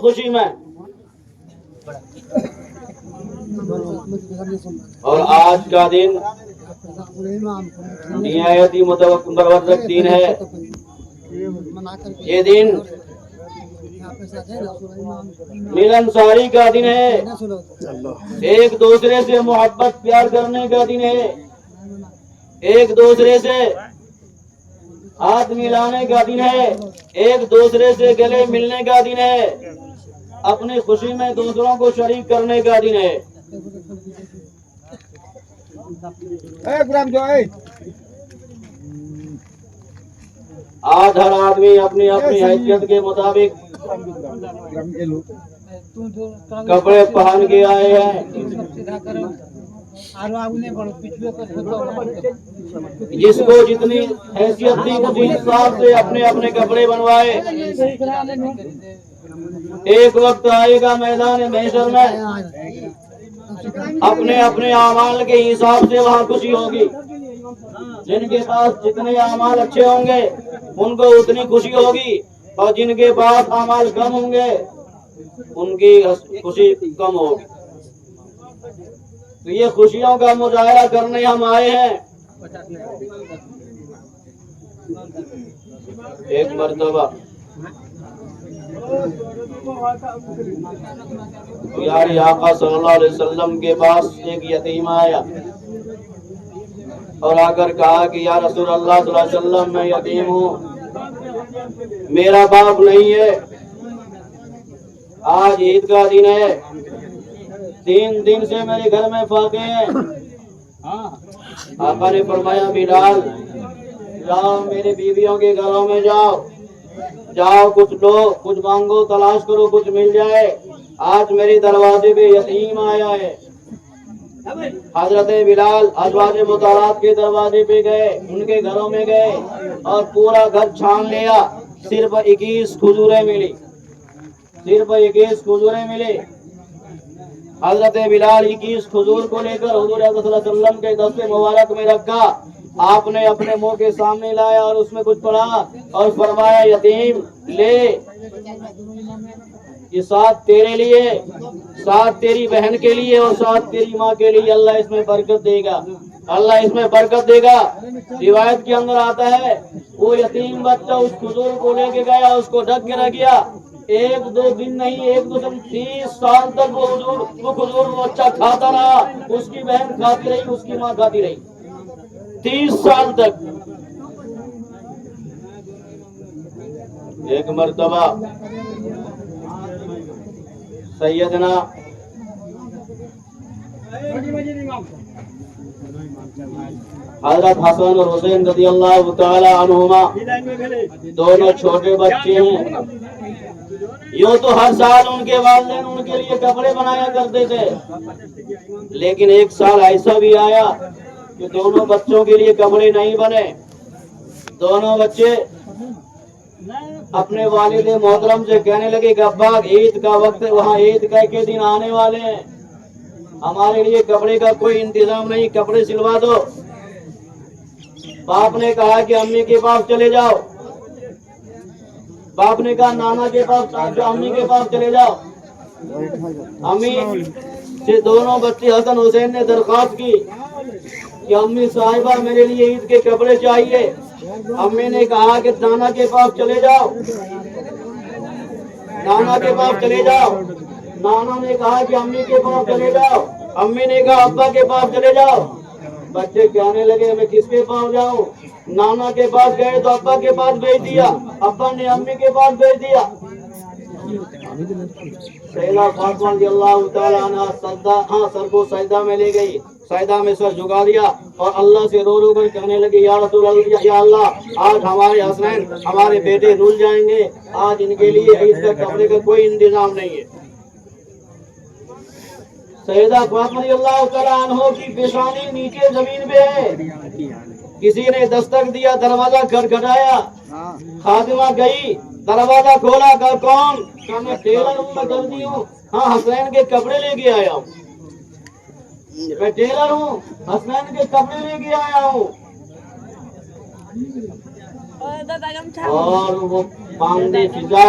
خوشی میں. اور آج کا دن نہایت ہی مبارک دن ہے. یہ دن ملنساری کا دن ہے. ایک دوسرے سے محبت پیار کرنے کا دن ہے. ایک دوسرے سے ہاتھ ملانے کا دن ہے. ایک دوسرے سے گلے ملنے کا دن ہے. اپنی خوشی میں دوسروں کو شریک کرنے کا دن ہے. آج ہر آدمی اپنی اپنی حیثیت کے مطابق کپڑے پہن کے آئے ہیں. جس کو جتنی حیثیت تھی اسی حساب سے اپنے اپنے کپڑے بنوائے. ایک وقت آئے گا میدان محشر میں اپنے اپنے اعمال کے حساب سے وہاں خوشی ہوگی. جن کے پاس جتنے اعمال اچھے ہوں گے ان کو اتنی خوشی ہوگی، اور جن کے پاس اعمال کم ہوں گے ان کی خوشی کم ہوگی. تو یہ خوشیوں کا مظاہرہ کرنے ہم آئے ہیں. ایک مرتبہ پیارے آقا صلی اللہ علیہ وسلم کے پاس ایک یتیم آیا اور آ کر کہا کہ یا رسول اللہ صلی اللہ علیہ وسلم میں یتیم ہوں، میرا باپ نہیں ہے. آج عید کا دن ہے، 3 دن سے میرے گھر میں فاقے ہیں. آقا نے فرمایا بلال جاؤ میرے بیویوں کے گھروں میں جاؤ کچھ لو، کچھ مانگو، تلاش کرو، کچھ مل جائے. آج میرے دروازے پہ یتیم آیا ہے. حضرت بلال ازواج مطہرات کے دروازے پہ گئے، ان کے گھروں میں گئے اور پورا گھر چھان لیا. صرف 21 کھجوریں ملی، صرف 21 کھجوریں ملی. حضرت بلال 21 کھجور کو لے کر حضور صلی اللہ علیہ وسلم کے دست مبارک میں رکھا. آپ نے اپنے منہ کے سامنے لایا اور اس میں کچھ پڑھا اور فرمایا یتیم لے، یہ 7 تیرے لیے، 7 تیری بہن کے لیے اور 7 تیری ماں کے لیے. اللہ اس میں برکت دے گا، اللہ اس میں برکت دے گا. روایت کے اندر آتا ہے وہ یتیم بچہ اس کھجور کو لے کے گیا، اس کو ڈھک کے رکھ گیا. 1-2 دن نہیں، 1-2 دن 30 سال تک وہ کھجور وہ بچہ کھاتا رہا. اس کی بہن کھاتی رہی، اس کی ماں کھاتی رہی 30 سال تک. ایک مرتبہ سیدنا حضرت حسن اور حسین رضی اللہ تعالی عنہما دونوں چھوٹے بچے ہیں. یوں تو ہر سال ان کے والدین ان کے لیے کپڑے بنایا کرتے تھے، لیکن ایک سال ایسا بھی آیا کہ دونوں بچوں کے لیے کپڑے نہیں بنے. دونوں بچے اپنے والد محترم سے کہنے لگے کہ ابا عید کا وقت ہے، وہاں عید کے دن آنے والے ہیں، ہمارے لیے کپڑے کا کوئی انتظام نہیں، کپڑے سلوا دو. باپ نے کہا کہ امی کے پاس چلے جاؤ. باپ نے کہا نانا کے پاس، امی کے پاس چلے جاؤ. امی سے دونوں بچے حسن حسین نے درخواست کی کہ امی صاحبہ میرے لیے عید کے کپڑے چاہیے. امی نے کہا کہ نانا کے پاس چلے جاؤ، نانا کے پاس چلے جاؤ. نانا نے کہا کہ امی کے پاس چلے جاؤ. امی نے کہا ابا کے پاس چلے جاؤ. بچے کہنے لگے میں کس کے پاس جاؤں؟ نانا کے پاس گئے تو ابا کے پاس بھیج دیا، ابا نے امی کے پاس بھیج دیا. سیدہ فاطمہ رضی اللہ تعالی عنہ سر کو سجدہ میں لے گئی، سجدہ میں سر جھکا دیا اور اللہ سے رو رو کر کہنے لگی یا رسول اللہ، یا اللہ آج ہمارے حسنین ہمارے بیٹے رول جائیں گے، آج ان کے لیے عید کا کپڑے کا کوئی انتظام نہیں ہے. سیدہ فاطمہ رضی اللہ تعالی عنہ کی پیشانی نیچے زمین پہ ہے. کسی نے دستک دیا، دروازہ کھٹکھٹایا، خادمہ گئی، دروازہ کھولا، کہا کون؟ کہا میں ٹیلر ہوں، میں درزی ہوں، ہاں حسنین کے کپڑے لے کے آیا ہوں. میں ٹیلر ہوں، حسنین کے کپڑے لے کے آیا ہوں. اور وہ باندھے فضا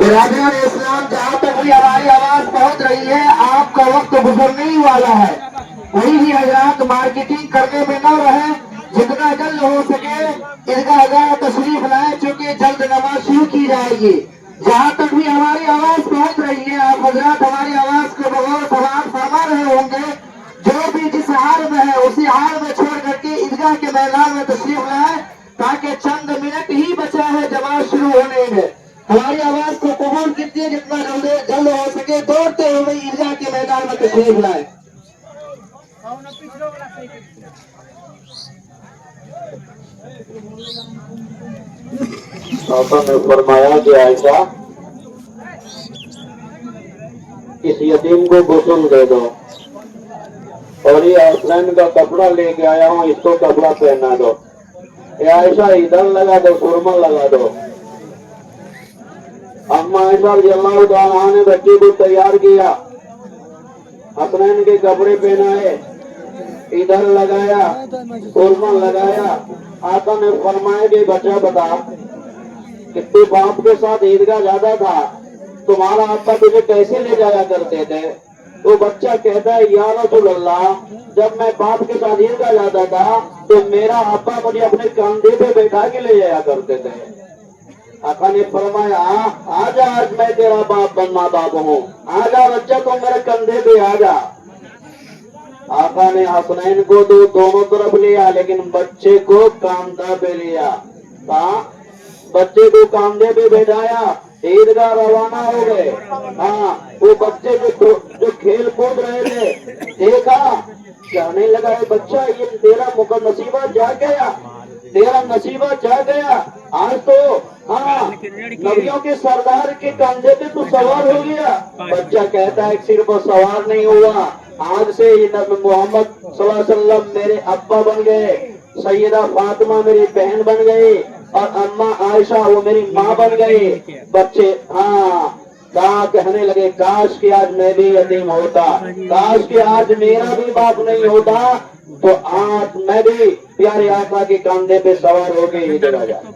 برادران اسلام، جہاں تک بھی ہماری آواز پہنچ رہی ہے، آپ کا وقت گزرنے ہی والا ہے. کوئی بھی حضرات مارکیٹنگ کرنے میں نہ رہے، جتنا جلد ہو سکے عیدگاہ جائے تشریف لائے، چونکہ جلد نماز شروع کی جائے گی. جہاں تک بھی ہماری آواز پہنچ رہی ہے، آپ حضرات ہماری آواز کو بغور سماعت فرما رہے ہوں گے. جو بھی جس حال میں ہے اسی حال میں چھوڑ کر کے عیدگاہ کے میدان میں تشریف لائے، تاکہ چند منٹ ہی بچا ہے جماعت شروع ہونے میں. ہماری آواز کو قبول کیجیے، جتنا جلد ہو سکے دوڑتے ہوئے عیدگاہ کے میدان میں تشریف لائے. آقا نے فرمایا کہ عائشہ اس یتیم کو غسل دے دو، اور یہ حسنین کا کپڑا لے کے آیا ہوں، اس کو کپڑا پہنا دو. اے عائشہ ادھر لگا دو، سرما لگا دو. اما عائشہ رضی اللہ تعالیٰ عنہ نے بچے کو تیار کیا، حسنین کے کپڑے پہنائے، ادھر لگایا، سرما لگایا. آقا نے فرمایا کہ بچہ بتا کہ تو باپ کے ساتھ عیدگاہ جاتا تھا، تمہارا ابا تجھے کیسے لے جایا کرتے تھے؟ تو بچہ کہتا ہے یا رسول اللہ، جب میں باپ کے ساتھ عیدگاہ جاتا تھا تو میرا ابا مجھے اپنے کندھے پہ بیٹھا کے لے جایا کرتے تھے. آقا نے فرمایا آجا، آج میں تیرا باپ بننا باپ ہوں، آجا بچہ تو میرے کندھے پہ آجا. آقا نے حسنین کو تو دونوں طرف لیا، لیکن بچے کو کاندھا پہ لیا. بچے کو کاندھے پہ بیٹھایا، عیدگاہ روانہ ہو گئے. ہاں، وہ بچے جو کھیل کود رہے تھے دیکھا، کہنے لگا ہے بچہ یہ تیرا نصیبہ جا گیا، تیرا نصیبہ جا گیا. آج تو ہاں نبیوں کے سردار کے کاندھے پہ تو سوار ہو گیا. بچہ کہتا ہے صرف سوار نہیں ہوا، آج سے نبی محمد صلی اللہ علیہ وسلم میرے ابا بن گئے، سیدہ فاطمہ میری بہن بن گئی، اور اما عائشہ وہ میری ماں بن گئی. بچے کہنے لگے کاش کہ آج میں بھی یتیم ہوتا، کاش کہ آج میرا بھی باپ نہیں ہوتا، تو آج میں بھی پیارے آقا کے کاندھے پہ سوار ہو کے ادھر آ جاتا.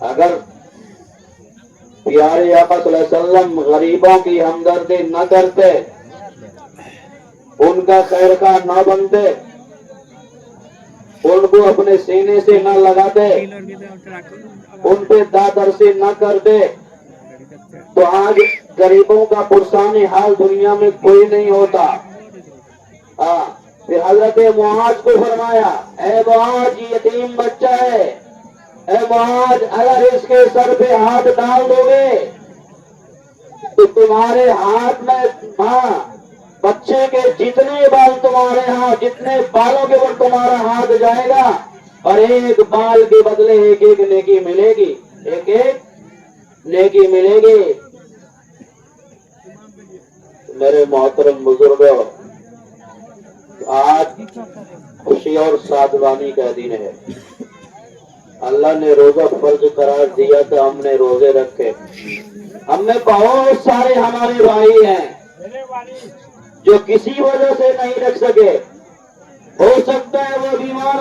اگر پیارے آقا صلی اللہ علیہ وسلم غریبوں کی ہمدردی نہ کرتے، ان کا خیر خواہ نہ بنتے، ان کو اپنے سینے سے نہ لگاتے، ان پہ دادرسی نہ کرتے، تو آج غریبوں کا پرسانی حال دنیا میں کوئی نہیں ہوتا. پھر حضرت معاذ کو فرمایا اے معاذ یہ یتیم بچہ ہے، اے معاذ اگر اس کے سر پہ ہاتھ ڈال دو گے تو تمہارے ہاتھ میں بچے کے جتنے بال تمہارے ہاتھ، جتنے بالوں کے اوپر تمہارا ہاتھ جائے گا، اور ایک بال کے بدلے ایک ایک نیکی ملے گی، ایک ایک نیکی ملے گی. میرے محترم بزرگوں، آج خوشی اور سعادانی کا دن ہے. اللہ نے روزہ فرض قرار دیا تو ہم نے روزے رکھے. ہم میں بہت سارے ہمارے بھائی ہیں جو کسی وجہ سے نہیں رکھ سکے. ہو سکتا ہے وہ بیمار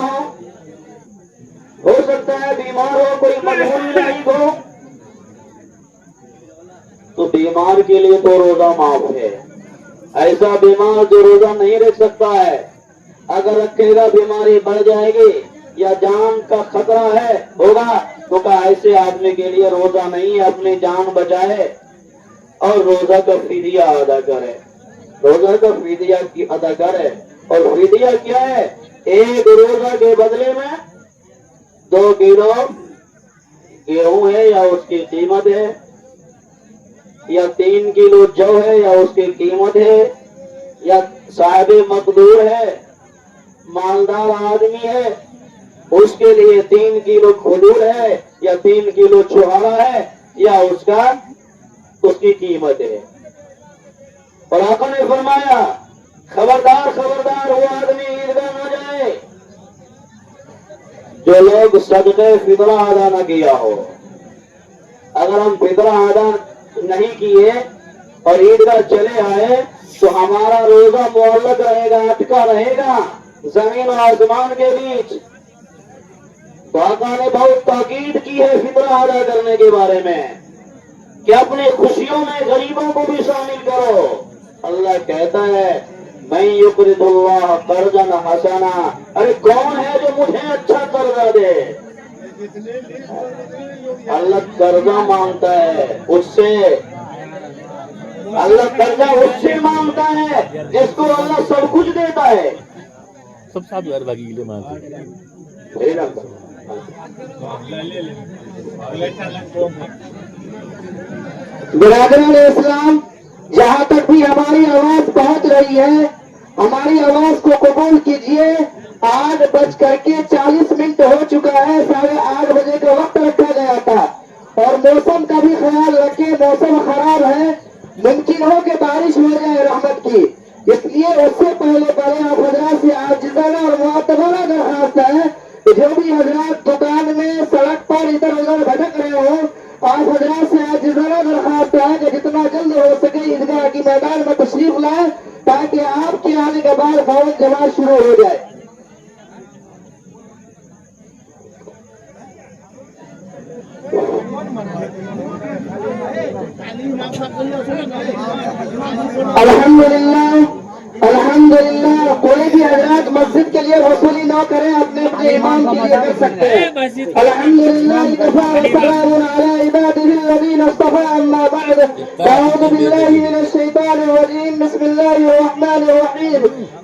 ہو سکتا ہے بیمار ہو، کوئی مجبوری لاحق ہو، تو بیمار کے لیے تو روزہ معاف ہے. ایسا بیمار جو روزہ نہیں رکھ سکتا ہے، اگر رکھے گا بیماری بڑھ جائے گی یا جان کا خطرہ ہوگا، تو ایسے آدمی کے لیے روزہ نہیں ہے. اپنی جان بچائے اور روزہ کا فدیہ ادا کرے، روزہ کا فدیہ ادا کرے. اور فدیہ کیا ہے؟ ایک روزہ کے بدلے میں 2 کلو گیہوں ہے یا اس کی قیمت ہے، یا 3 کلو جو ہے یا اس کی قیمت ہے، یا صاحب مقدور ہے، مالدار آدمی ہے، اس کے لیے 3 کلو کھجور ہے یا 3 کلو چھہارا ہے، یا اس کی قیمت ہے. اور آقا نے فرمایا خبردار خبردار وہ آدمی عیدگاہ نہ جائے جو لوگ صدقے فطرہ ادا نہ کیا ہو. اگر ہم فطرہ ادا نہیں کیے اور عیدگاہ چلے آئے تو ہمارا روزہ معلق رہے گا، اٹکا رہے گا زمین اور آسمان کے بیچ. تو آقا نے بہت تاکید کی ہے فطرہ ادا کرنے کے بارے میں کہ اپنی خوشیوں میں غریبوں کو بھی شامل کرو. اللہ کہتا ہے میں یقرض اللہ قرضا حسنا. ارے کون ہے جو مجھے اچھا قرضہ دے؟ اللہ قرضہ مانگتا ہے اس سے. اللہ قرضہ اس سے مانگتا ہے جس کو اللہ سب کچھ دیتا ہے. سب ساتھ یار باقی کے لیے مانتے برادران اسلام، جہاں تک بھی ہماری آواز پہنچ رہی ہے ہماری آواز کو قبول کیجیے. 8:40 ہو چکا ہے. 8:30 بجے کا وقت رکھا گیا تھا اور موسم کا بھی خیال رکھیں. موسم خراب ہے، ممکن ہو کہ بارش ہو جائے رحمت کی. اس لیے اس سے پہلے آپ حضرات سے عاجزانہ اور معتبرہ درخواست ہے کہ جو بھی حضرات دکان میں سڑک پر ادھر ادھر بھٹک رہے ہوں، آپ حضرات سے عاجزانہ درخواست ہے کہ جتنا جلد ہو سکے عیدگاہ کی میدان میں تشریف لائیں تاکہ آپ کے آنے کے بعد فوج جماعت شروع ہو جائے. الحمدللہ کوئی بھی حضرات مسجد کے لیے وصولی نہ کریں، اپنے اپنے امام کے لیے کر سکتے ہیں. الحمدللہ کفا وسلام علی عباده الذین اصطفى. اما بعد اعوذ باللہ من الشیطان الرجیم. بسم اللہ الرحمن الرحیم.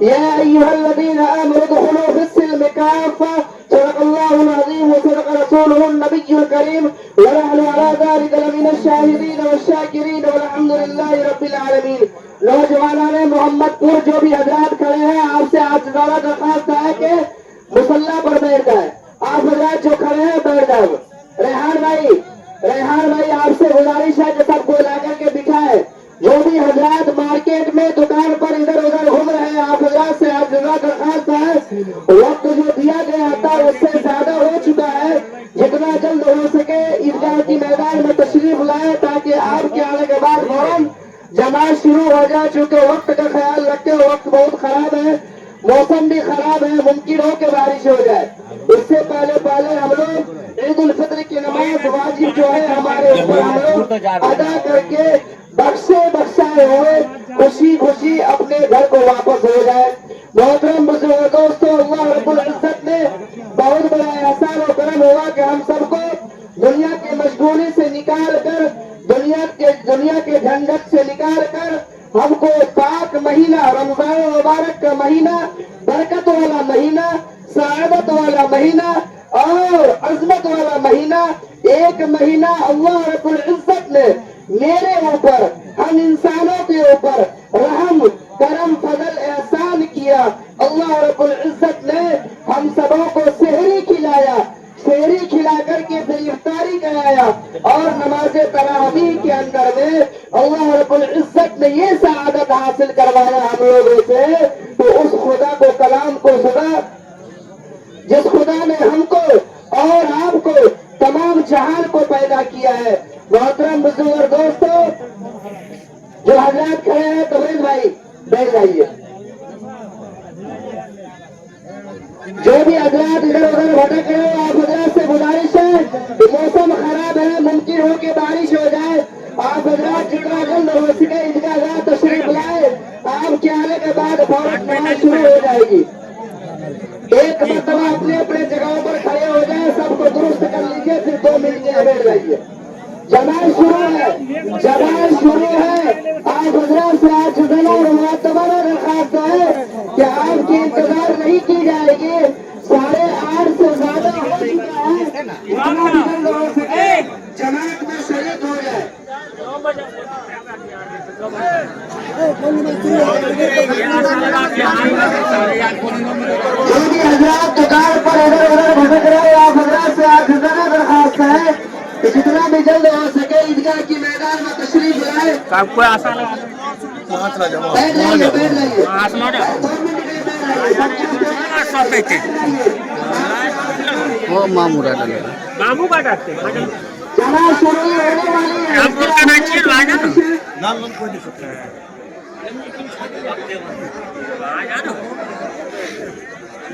یا ایها الذین آمنوا ادخلوا فی السلم کافة. صدق اللہ العظیم وصدق رسوله النبی الکریم ونحن على ذلك لمن الشاہدین والشاکرین والحمد للہ رب العالمین. نوجوانان محمد پور جو بھی حضرات کھڑے ہیں، آپ سے عاجزانہ درخواست ہے کہ مصلی پر بیٹھ جائیں. آپ حضرات جو کھڑے ہیں بیٹھ جائیں. ریحان بھائی آپ سے گزارش ہے کہ سب کو لا کر کے بٹھائے. جو بھی حضرات مارکیٹ میں دکان پر ادھر ادھر گھوم رہے ہیں، آپ حضرات سے عاجزانہ درخواست ہے وقت جو دیا گیا تھا اس سے زیادہ ہو چکا ہے. جتنا جلد ہو سکے عیدگاہ کی میدان میں تشریف لائے تاکہ آپ کے آنے کے بعد فوراً جماعت شروع ہو جائے. چونکہ وقت کا خیال رکھے، وقت بہت خراب ہے، موسم بھی خراب ہے، ممکن ہو کہ بارش ہو جائے. اس سے پہلے ہم لوگ عید الفطر کی نماز واجب جو ہے ہمارے اوپر ہم لوگ ادا کر کے بخشائے ہوئے خوشی اپنے گھر کو واپس ہو جائے. محترم بزرگ دوستو، اللہ رب العزت نے بہت بڑا احسان و کرم ہوا کہ ہم سب کو دنیا کی مشغولی سے نکال کر، دنیا کے جھنجٹ سے نکال کر ہم کو پاک مہینہ رمضان مبارک کا مہینہ، برکت والا مہینہ، سعادت والا مہینہ اور عظمت والا مہینہ، ایک مہینہ اللہ رب العزت نے میرے اوپر، ہم انسانوں کے اوپر رحم کرم فضل احسان کیا. اللہ رب العزت نے ہم سبوں کو سحری کھلایا، سحری کھلا کر کے پھر افطاری کرایا اور نماز تراویح کے اندر میں اللہ رب العزت نے یہ سعادت حاصل کروایا ہم لوگوں سے. تو اس خدا کو، کلام کو سنا، جس خدا نے ہم کو اور آپ کو، تمام جہان کو پیدا کیا ہے. محترم بزرگ دوستو، جو حضرات کھڑے ہیں تبریز بھائی بیٹھ جائیے. جو بھی حضرات ادھر ادھر بھٹک رہے ہیں، آپ حضرات سے گزارش ہے کہ موسم خراب ہے، ممکن ہو کہ بارش ہو جائے. آپ حضرات جتنا جلد ہو سکے عیدگاہ تشریف لائے. آپ کے آنے کے بعد فوراً نماز شروع ہو جائے گی. ایک مرتبہ اپنے اپنے جگہوں پر کھڑے ہو جائیں، سب کو درست کر لیجیے، پھر 2 منٹ کے لیے بیٹھ جائیے. جماعت شروع ہے. آپ حضرات سے عاجزانہ اور معتبرہ درخواست ہے کہ آپ کی انتظار نہیں کی جائے گی. 8:30 سے زیادہ ہو چکا ہے. جتنا جلد ہو سکے جماعت میں شریک ہو جائے. جو بھی حضرات دکان پر ادھر ادھر بھٹک رہے ہیں، آپ حضرات سے عاجزانہ درخواست ہے کہ جتنا بھی جلد ہو سکے عیدگاہ کی میدان میں تشریف لائے. سب کو آسان لگا بیٹھ جائیے. 2 منٹ کے وہ مامورا ڈالے بامو کا ڈاکتے جماعت شروع ہونے والی ہے.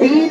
3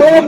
2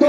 2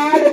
8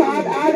7-8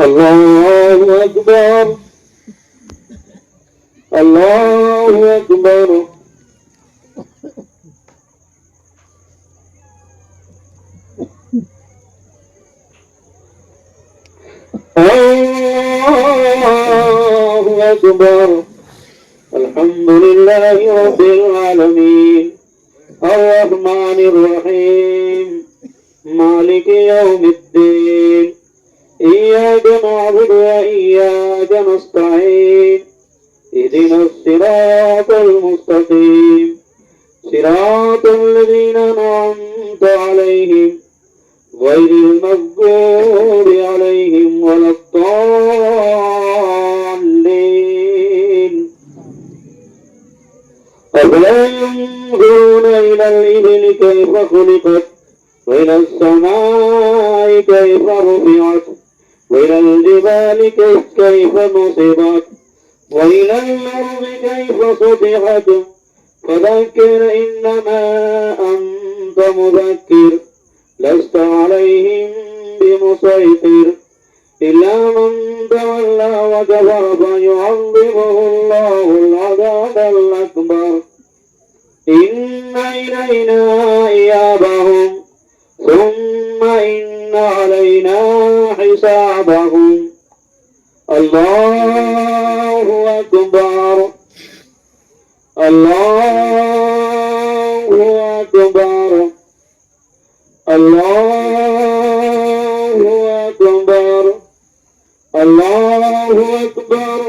الله أكبر الله أكبر الله أكبر. الحمد لله رب العالمين الرحمن الرحيم مالك يوم الدين إياك نعبد وإياك نستعين اهدنا الصراط المستقيم صراط الذين أنعمت عليهم غير المغضوب عليهم ولا الضالين. أفلا ينظرون إلى الإبل كيف خلقت وإلى السماء كيف رفعت وإلى الجبال كيف نصبت وإلى الأرض كيف سطحت فذكر إنما أنت مذكر لست عليهم بمسيطر إلا من تولى وكفر فيعذبه الله العذاب الأكبر. إن إلينا إيابهم ثم إن علينا حسابهم. الله أكبر الله أكبر الله أكبر الله أكبر.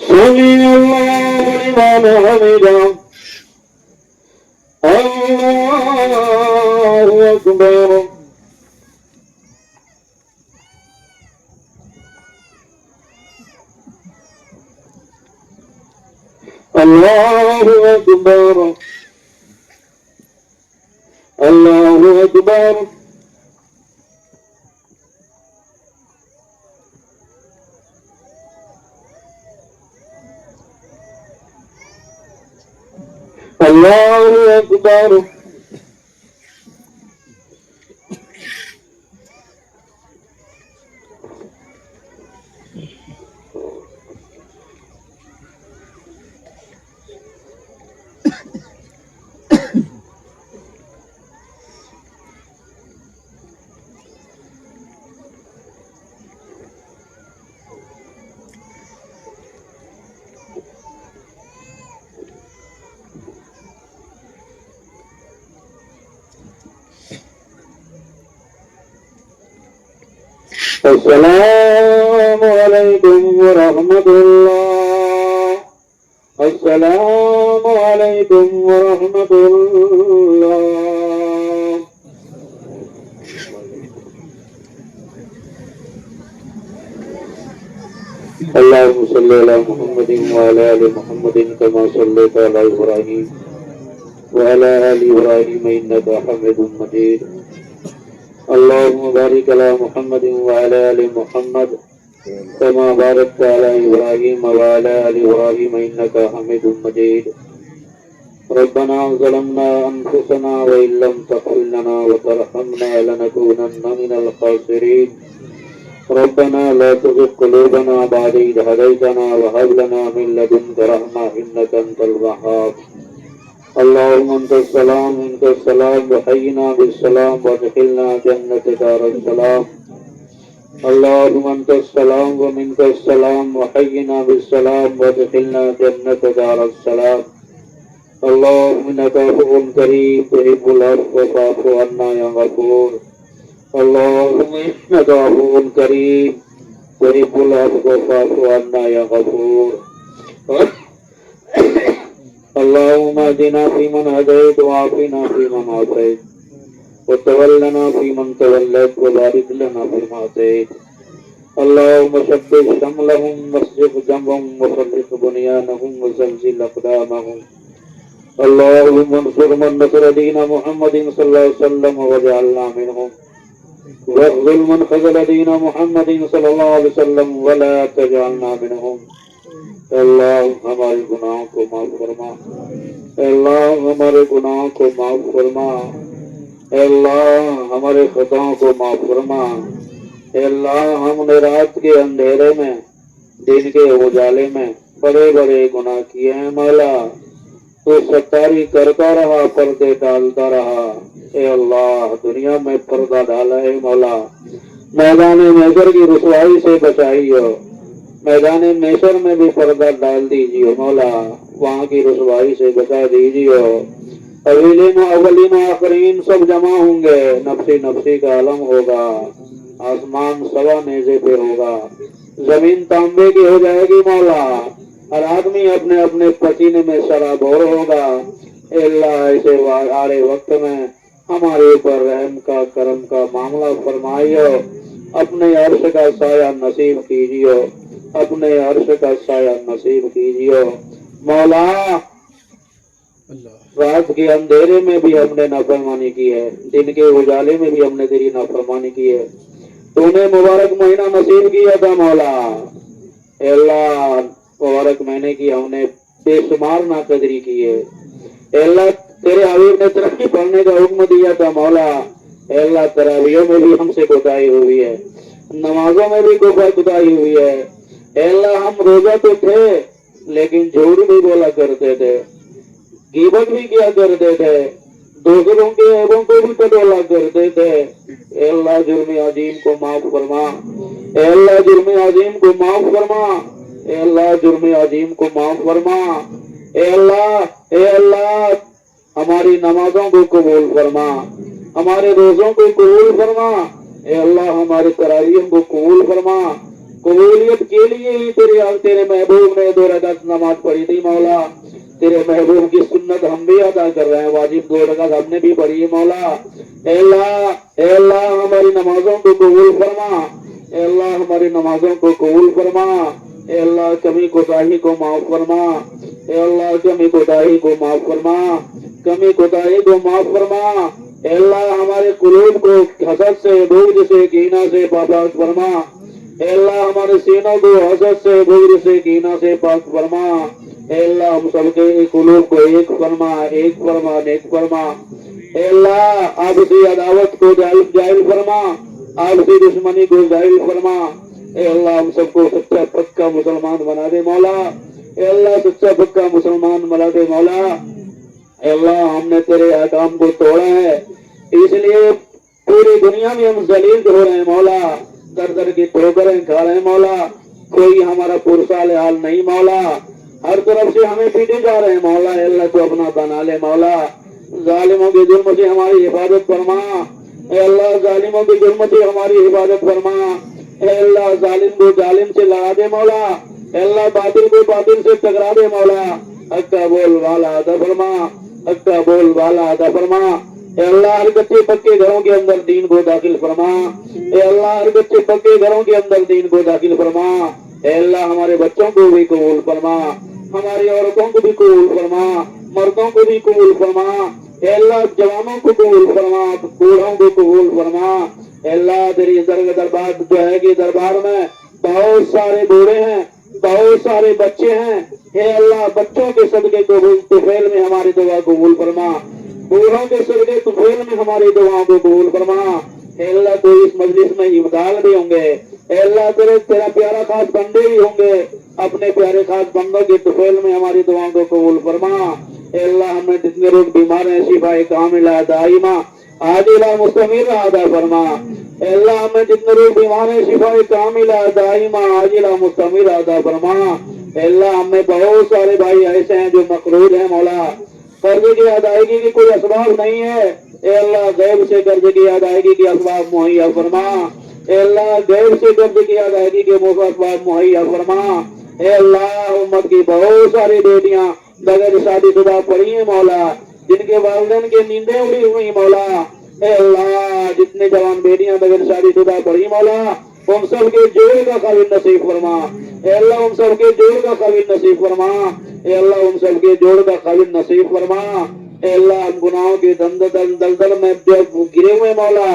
سمع الله لمن حمده. الله أكبر الله أكبر الله أكبر. الله أكبر. السلام عليكم ورحمة الله. السلام عليكم ورحمة الله. اللهم صل على محمد وعلى آل محمد كما صليت على إبراهيم وعلى آل إبراهيم إنك حميد مجيد. اللهم بارك على محمد وعلى آل محمد كما باركت على إبراهيم وعلى آل إبراهيم إنك حميد مجيد. ربنا ظلمنا أنفسنا وإن لم تغفر لنا وترحمنا لنكونن من الخاسرين. ربنا لا تزغ قلوبنا بعد إذ هديتنا وهب لنا من لدنك رحمة إنك أنت الوهاب. اللهم أنت السلام منك السلام وحينا بالسلام وادخلنا جنة دار السلام. اللهم أنت السلام ومنك السلام وحينا بالسلام وادخلنا جنة دار السلام. اللهم إنك عفو كريم تحب العفو فاعف عنا يا غفور. اللهم إنك عفو كريم تحب العفو فاعف عنا يا غفور. اللهم اهدنا فيمن هديت وعافنا فيمن عافيت وتولنا فيمن توليت وبارك لنا فيما أعطيت. اللهم شتت شملهم واسجد جمعهم وفرق بنيانهم وزلزل أقدامهم. اللهم انصر من نصر دين محمد صلى الله عليه وسلم واجعلنا منهم واخذل من خذل دين محمد صلى الله عليه وسلم ولا تجعلنا منهم. اے اللہ ہمارے گناہوں کو معاف فرما، اے اللہ ہمارے گناہوں کو معاف فرما، اے اللہ ہمارے خطاؤں کو معاف فرما، اے اللہ ہم نے رات کے اندھیرے میں دن کے اجالے میں بڑے بڑے گناہ کیے ہیں مولا، تو ستاری کرتا رہا، پردے ڈالتا رہا، اے اللہ دنیا میں پردہ ڈالا ہے مولا، میدان محشر کی رسوائی سے بچائیو، میدان محشر میں بھی پردہ ڈال دیجیے مولا، وہاں کی رسوائی سے بچا دیجیے، اولین و اولین و آخرین سب جمع ہوں گے، نفسی نفسی کا عالم ہوگا، آسمان سوا نیزے پہ ہوگا، زمین تانبے کی ہو جائے گی مولا، ہر آدمی اپنے اپنے پسینے میں سرابور ہوگا، اے اللہ ایسے آڑے وقت میں ہمارے اوپر رحم کا کرم کا معاملہ فرمائیو، اپنے عرش کا سایہ نصیب کیجیو، اپنے عرش کا سایہ نصیب کیجیو مولا، رات کے اندھیرے میں بھی ہم نے نافرمانی کی ہے، دن کے اجالے میں بھی ہم نے تیری نافرمانی کی ہے، تو نے مبارک مہینہ نصیب کیا تھا مولا، اے اللہ مبارک مہینے کی ہم نے بے شمار ناقدری کی ہے، اے اللہ تیرے حبیب نے ترقی پڑھنے کا حکم دیا تھا مولا، اے اللہ تراویحوں میں بھی ہم سے کوتاہی ہوئی ہے، نمازوں میں بھی کوتاہی ہوئی ہے، اے اللہ ہم روزہ تو تھے لیکن جھوٹ بھی بولا کرتے تھے، غیبت بھی کیا کرتے تھے، دوسروں کے عیبوں کو بھی ٹٹولا کرتے تھے، اے اللہ جرم عظیم کو معاف فرما، اے اللہ جرم عظیم کو معاف فرما، اے اللہ جرم عظیم کو معاف فرما، اے اللہ ہماری نمازوں کو قبول فرما، ہمارے روزوں کو قبول فرما، اے اللہ ہمارے تراویح کو قبول فرما، قبولیت کے لیے ہی تیرے محبوب نے 2 رکعت نماز پڑھی تھی مولا، تیرے محبوب کی سنت ہم بھی ادا کر رہے ہیں، واجب 2 رکعت ہم نے بھی پڑھی ہے مولا، اے اللہ ہماری نمازوں کو قبول فرما، اے اللہ ہماری نمازوں کو قبول فرما، اے اللہ کمی کوتاہی کو معاف فرما، اے اللہ کمی کوتاہی کو معاف فرما، کمی کوتاہی کو معاف فرما، اے اللہ ہمارے قلوب کو حسد سے بغض سے کینہ سے پاک فرما، اے اللہ ہمارے سینوں کو حسد سے بغض سے کینہ سے پاک فرما، اے اللہ ہم سب کے قلوب کو ایک فرما، ایک فرما، نیک فرما، اے اللہ آپسی عداوت کو جائل فرما، آپسی دشمنی کو جائل فرما، اے اللہ ہم سب کو سچا پکا مسلمان بنا دے مولا، اے اللہ سچا پکا مسلمان بنا دے مولا، اے اللہ ہم نے تیرے احکام کو توڑا ہے، اس لیے پوری دنیا میں ہم ذلیل ہو رہے ہیں مولا، در در کی ٹھوکریں کھا رہے ہیں مولا، کوئی ہمارا پرسال حال نہیں مولا، ہر طرف سے ہمیں پیٹے جا رہے ہیں مولا، اے اللہ تو اپنا بنا لے مولا، ظالموں کے ظلم سے ہماری حفاظت فرما، اے اللہ ظالموں کے ظلم سے ہماری حفاظت فرما، اے اللہ ظالم کو ظالم سے لڑا دے مولا، اے اللہ باطل کو باطل سے ٹکرا دے مولا، حق کا بول والا عطا فرما، حق کا بول والا عطا فرما، اے اللہ ہر کچے پکے گھروں کے اندر دین کو داخل فرما، اے اللہ ہر کچے پکے گھروں کے اندر دین کو داخل فرما، اے اللہ ہمارے بچوں کو بھی قبول فرما، ہماری عورتوں کو بھی قبول فرما، مردوں کو بھی قبول فرما، اے اللہ جوانوں کو قبول فرما، بوڑھوں کو قبول فرما، اے اللہ تیری دربار جو ہے کہ دربار میں بہت سارے بوڑھے ہیں، بہت سارے بچے ہیں، اے اللہ بچوں کے صدقے قبول طفیل میں ہماری دعا قبول فرما، بوڑھوں کے صدقے طفیل میں ہماری دعاؤں کو قبول فرما، اے اللہ تو اس مجلس میں ابدال بھی ہوں گے، اے اللہ تیرا پیارا خاص بندے بھی ہوں گے، اپنے پیارے خاص بندوں کے طفیل میں ہماری دعاؤں کو قبول فرما، اے اللہ ہمیں جتنے لوگ بیمار ہیں شفا کاملہ دائمہ عاجلہ مستمرہ عطا فرما، اے اللہ ہمیں جتنے لوگ بیمار ہیں شفا کاملہ دائمہ عاجلہ مستمرہ عطا فرما، اے اللہ ہمیں بہت سارے بھائی ایسے ہیں جو مقروض ہیں مولا، قرضے کی ادائیگی کی کوئی اسباب نہیں ہے، اے اللہ غیب سے قرضے کی ادائیگی کے اسباب مہیا فرما، اے اللہ غیب سے قرضے کی ادائیگی کے اسباب مہیا فرما، اے اللہ امت کی بہت ساری بیٹیاں بغیر شادی شدہ پڑی ہیں مولا، جن کے والدین کی نیندیں اڑی ہوئی مولا، اے اللہ جتنے جوان بیٹیاں بغیر شادی شدہ پڑی مولا ان سب کے جوڑ کا قابل نصیب فرما، اے اللہ ان سب کے جوڑ کا قابل نصیب فرما، اے اللہ ان سب کے جوڑ کا قابل نصیب فرما، اے اللہ ہم گناہوں کے دلدل میں جو گرے ہوئے مولا،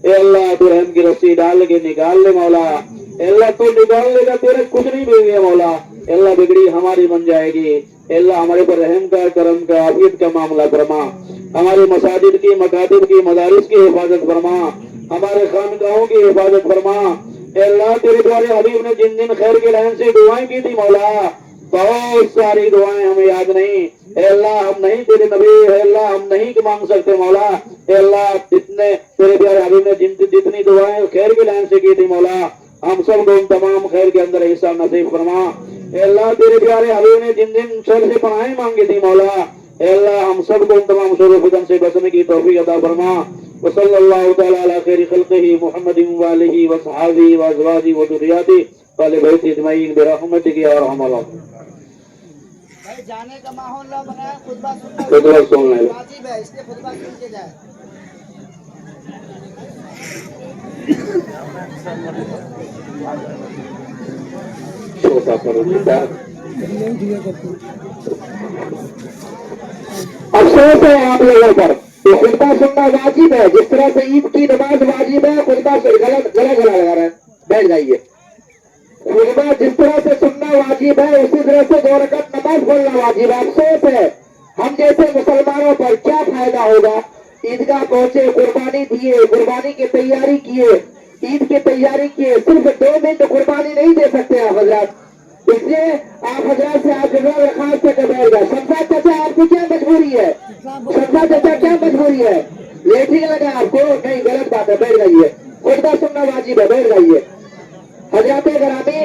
اے اللہ تو رحم کی رسی ڈال کے نکال لے مولا، اللہ تو نکال لے گا تیرے کچھ نہیں بگڑے گا مولا. اللہ بگڑی ہماری بن جائے گی. اللہ ہمارے پر رحم کا کرم کا عافیت کا معاملہ فرما. ہمارے مساجد کی مکاتب کی مدارس کی حفاظت فرما. ہمارے خانقاہوں کی حفاظت فرما. اے اللہ تیرے پیارے حبیب نے جن دن خیر کے لائن سے دعائیں کی تھی مولا بہت ساری دعائیں ہمیں یاد نہیں. اے اللہ ہم نہیں تیرے نبی. اے اللہ ہم نہیں مانگ سکتے مولا. اے اللہ جتنے تیرے پیارے حبیب نے جتنی دعائیں خیر کے لائن سے کی تھی مولا ہم سب کو تمام خیر کے اندر حصہ نصیب فرما. اے اللہ تیرے پیارے حبیب نے جن دن شر سے پناہیں مانگی تھی مولا اے اللہ ہم سب کو تمام شر و فتن سے بچنے کی توفیق عطا فرما. وصلی اللہ تعالی علی خیر خلقہ محمد وآلہ وصحابہ وازواجہ وذریاتہ وآل بیتہ اجمعین برحمتک یا ارحم الراحمین. بھائی جانے کا ماحول نہ بنائے. خطبہ خطبہ سن لیں. واجب ہے اس لیے خطبہ سن کے جائے. چھوٹا کرو. افسوس ہے آپ لوگوں پر کہ خطبہ سننا واجب ہے. جس طرح سے عید کی نماز واجب ہے خطبہ سے گلا لگا رہا ہے. بیٹھ جائیے. خطبہ جس طرح سے سننا واجب ہے اسی طرح سے 2 رکعت نماز پڑھنا واجب ہے. افسوس ہے ہم جیسے مسلمانوں پر کیا فائدہ ہوگا. عیدگاہ پہنچے, قربانی دیے, قربانی کی تیاری کیے, عید کی تیاری کیے, صرف 2 منٹ قربانی نہیں دے سکتے آپ حضرات. اس لیے آپ حضرات سے آپ جنرل درخواست سے بیٹھ گئے. شمشاد چچا آپ کی کیا مجبوری ہے. شمشاد چچا کیا مجبوری ہے. لیٹنگ لگا آپ کو. نہیں غلط بات ہے. بیٹھ جائیے. خطبہ سننا واجب ہے. بیٹھ جائیے. حضرات گرامی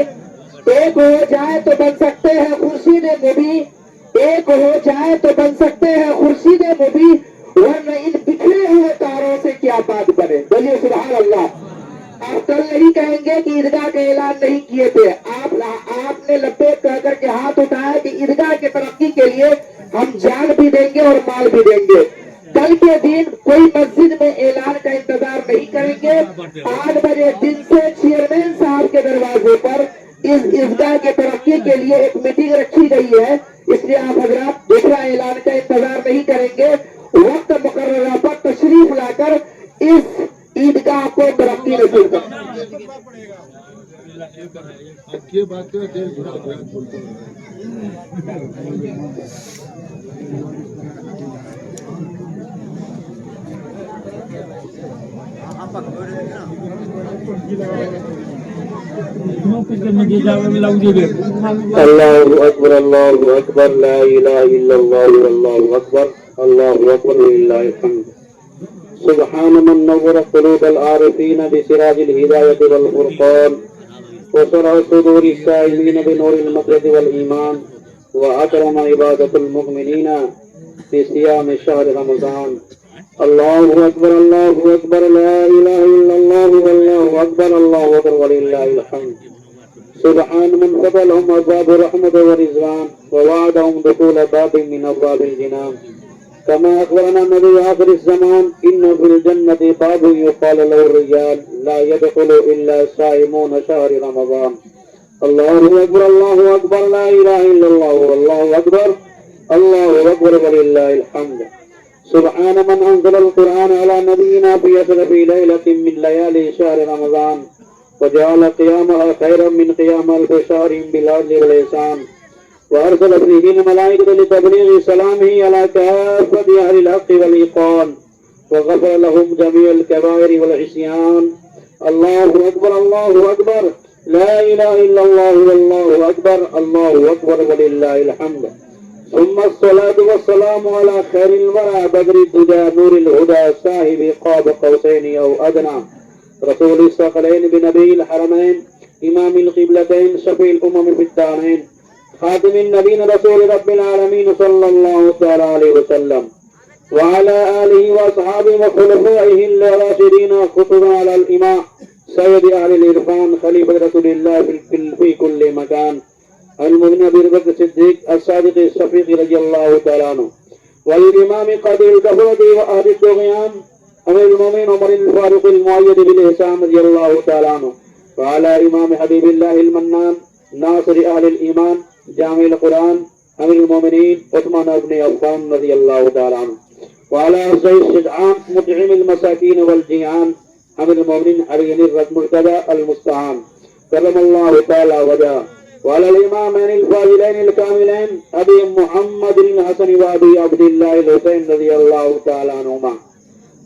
ایک ہو جائے تو بن سکتے ہیں خورشید مبیں. ایک ہو جائے تو بن سکتے ہیں خورشید مبیں ورنہ ان بکھرے ہوئے تاروں سے کیا بات بنے. بولیے سبحان اللہ. آپ کل نہیں کہیں گے کہ عیدگاہ کا اعلان نہیں کیے تھے. آپ نے لبیک کہہ کر کے ہاتھ اٹھایا کہ عیدگاہ کی ترقی کے لیے ہم جان بھی دیں گے اور مال بھی دیں گے. کل کے دن کوئی مسجد میں اعلان کا انتظار نہیں کریں گے. 8 بجے دن سے چیئرمین صاحب کے دروازے پر اس عیدگاہ کی ترقی کے لیے ایک میٹنگ رکھی گئی ہے. اس لیے آپ حضرات دوسرا اعلان کا انتظار نہیں کریں گے. وقت مقررہ پر تشریف لا کر اس عیدگاہ کو ترقی نصیب کریں. اللہ اکبر اللہ اکبر لا الہ الا اللہ واللہ اکبر اللہ اکبر للہ الحمد. سبحان من نور قلوب العارفین بسراج الہدایۃ والفرقان وشرح صدور السائلین بنور المغرب والایمان واکرم عبادۃ المؤمنین بصیام شہر رمضان. اللہ اکبر لا الہ الا اللہ واللہ اکبر اللہ اکبر وللہ الحمد. سبحان من فتحهم ابواب رحمت ورضوان ووعدهم دخول باب من ابواب الجنان كما اخبرنا النبي آخر الزمان ان في الجنة باب يقال له الرجال لا يدخل الا صائمون شهر رمضان. الله اكبر لا اله الا الله والله اكبر ولله الحمد. سبحان من انزل القرآن على نبينا في اشرف ليلة من ليالي شهر رمضان وجعل قيامها خيرا من قيام الف شهر بالعدل والإحسان وارسل فيه الملائكة لتبليغ سلامه على كافة اهل الحق والإيقان وغفر لهم جميع الكبائر والعصيان. الله اكبر لا اله الا الله والله اكبر ولله الحمد. ثم الصلاة والسلام على خير الورى بدر الدجى نور الهدى صاحب قاب قوسين او ادنى رسول الثقلين بنبي الحرمين امام القبلتين شفيع الامم في الدارين خاتم النبيين رسول رب العالمين صلى الله تعالى عليه وسلم وعلى آله وأصحابه وخلفائه الراشدين خطبا على الإمام سيد أهل الإرفان خليفة رسول الله في كل مكان المؤمن أبي بكر الصديق الصادق الشفيق رضي الله تعالى عنه والإمام قاضي الكفرة وأهل الطغيان أمير المؤمنين عمر الفاروق المؤيد بالإحسان رضي الله تعالى عنه وعلى إمام حبيب الله المنان ناصر أهل الإيمان جامع القرآن أمير المؤمنين عثمان بن عفان رضي الله تعالى عنه وعلى أفضل الشجعان مطعم المساكين والجيعان أمير المؤمنين علي المرتضى المستعان کرم اللہ تعالی وجہ وعلى الإمامين الفاضلين الكاملين أبي محمد الحسن وأبي عبد الله الحسين رضي الله تعالى عنهما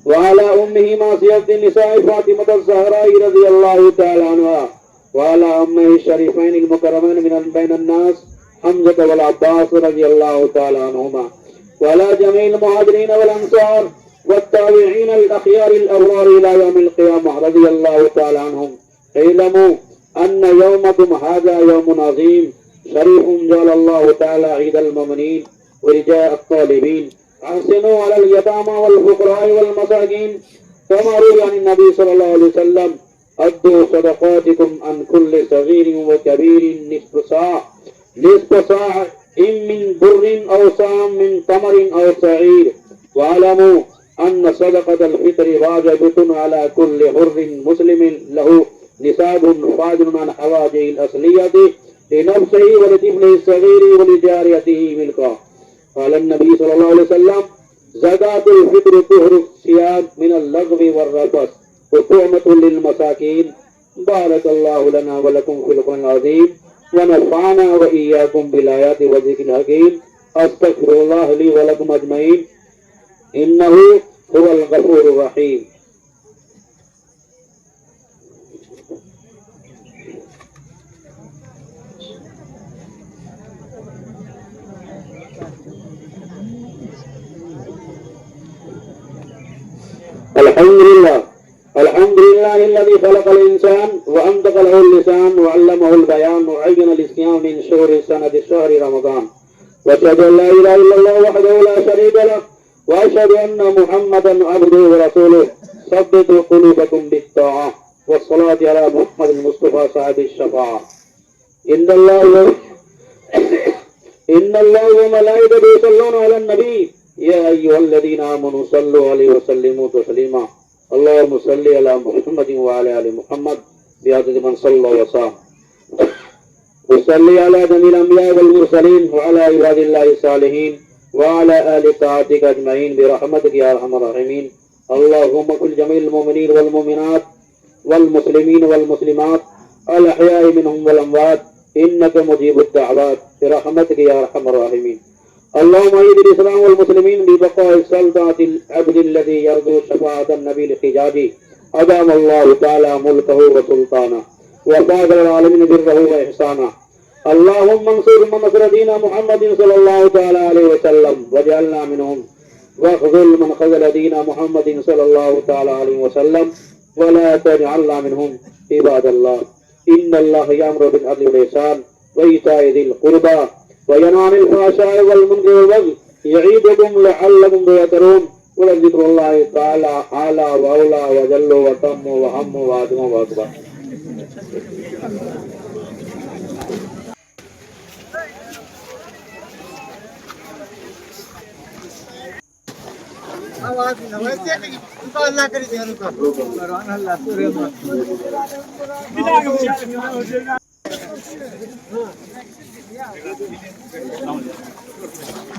وعلى أمهما سيدة النساء فاطمة الزهراء رضي الله تعالى عنها وعلى أمه الشريفين المكرمين من بين الناس حمزة والعباس رضي الله تعالى عنهما وعلى جميع المهاجرين والأنصار والتابعين الأخيار الأبرار إلى يوم القيامة رضي الله تعالى عنهم. اعلموا أن يومكم هذا يوم عظيم شريف جعل الله تعالى عيد المؤمنين ورجاء الطالبين. أحسنوا على اليتامى والفقراء والمساكين كما روي عن النبي صلى الله عليه وسلم أدوا صدقاتكم عن كل صغير وكبير نصف صاع من بر أو صاع من تمر أو شعير واعلموا أن صدقة الفطر واجبة على كل حر مسلم له نصاب فاضل عن حوائجه الأصلية لنفسه ولطفله الصغير ولجاريته ملكا. قال النبي صلى الله عليه وسلم زكاة الفطر طهر الصيام من اللغو والرفث وطعمة للمساكين. بارك الله لنا ولكم في القرآن العظيم ونفعنا وإياكم بالآيات والذكر الحكيم. أستغفر الله لي ولكم أجمعين إنه هو الغفور الرحيم. الحمد لله الذي خلق الإنسان وأنطق له اللسان وعلمه البيان وعين الإسلام من شهر سنة شهر رمضان وأشهد أن لا إله إلا الله وحده لا شريك له وأشهد أن محمدا عبده ورسوله. ثبتوا قلوبكم بالطاعة والصلاة على محمد المصطفى صاحب الشفاعة. إن الله وملائكته يصلون على النبي يا أيها الذين آمنوا صلوا عليه وسلموا تسليما. اللهم صل على محمد وعلى آل محمد بعدد من صلى وصام. وصلي على جميع الأنبياء والمرسلين وعلى عباد الله الصالحين وعلى آل طاعتك أجمعين برحمتك يا أرحم الراحمين. اللهم كل جميع المؤمنين والمؤمنات والمسلمين والمسلمات الأحياء منهم والأموات إنك مجيب الدعوات برحمتك يا أرحم الراحمين. اللهم أيد الإسلام والمسلمين ببقاء سلطنة العبد الذي يرجو شفاعة النبي الحجاجي أدام الله تعالى ملكه وسلطانه وفاضل العالمين بره وإحسانه. اللهم انصر من نصر دين محمد صلى الله تعالى عليه وسلم واجعلنا منهم واخذل من خذل دين محمد صلى الله تعالى عليه وسلم ولا تجعلنا منهم. عباد الله إن الله يأمر بالعدل والإحسان وإيتاء ذي القربى وينهى عن الفحشاء والمنكر والبغي يعظكم لعلكم تذكرون. ولذكر الله تعالى أعلى وأولى وجل وتم وهم وأتم وأكبر.